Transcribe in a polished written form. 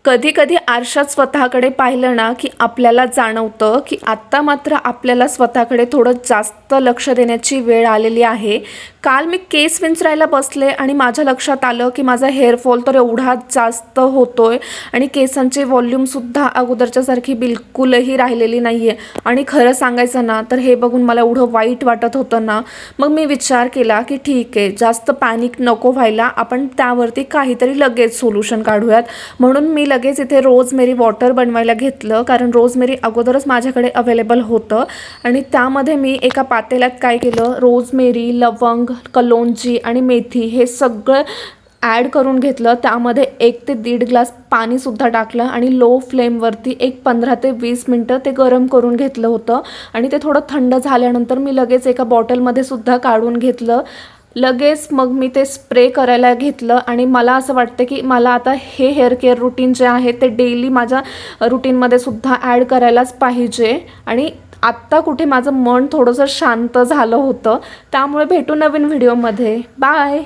कधी कधी आरशात स्वतःकडे पाहिलं ना की आपल्याला जाणवतं की आत्ता मात्र आपल्याला स्वतःकडे थोडं जास्त लक्ष देण्याची वेळ आलेली आहे। काल मी केस विंचरायला बसले आणि माझ्या लक्षात आलं की माझा हेअरफॉल तर एवढा जास्त होतोय आणि केसांची व्हॉल्यूमसुद्धा अगोदरच्यासारखी बिलकुलही राहिलेली नाही आहे। आणि खरं सांगायचं ना तर हे बघून मला एवढं वाईट वाटत होतं ना, मग मी विचार केला की ठीक आहे, जास्त पॅनिक नको व्हायला, आपण त्यावरती काहीतरी लगेच सोल्युशन काढूयात। म्हणून मी लगेच इथे रोजमेरी वॉटर बनवायला घेतलं, कारण रोजमेरी अगोदरच माझ्याकडे अवेलेबल होतं। आणि त्यामध्ये मी एका पातेल्यात काय केलं, रोजमेरी, लवंग, कलोंजी आणि मेथी हे सगळं ॲड करून घेतलं। त्यामध्ये 1 ते 1.5 ग्लास पाणीसुद्धा टाकलं आणि लो फ्लेमवरती एक 15 ते 20 मिनटं ते गरम करून घेतलं होतं। आणि ते थोडं थंड झाल्यानंतर मी लगेच एका बॉटलमध्ये सुद्धा काढून घेतलं। लगेच मग मी ते स्प्रे करायला घेतलं आणि मला असं वाटतं की मला आता हे हेअर केअर रूटीन जे आहे ते डेली माझ्या रूटीनमध्ये सुद्धा ॲड करायलाच पाहिजे। आणि आत्ता कुठे माझं मन थोडंसं शांत झालं होतं। त्यामुळे भेटू नवीन व्हिडिओमध्ये। बाय।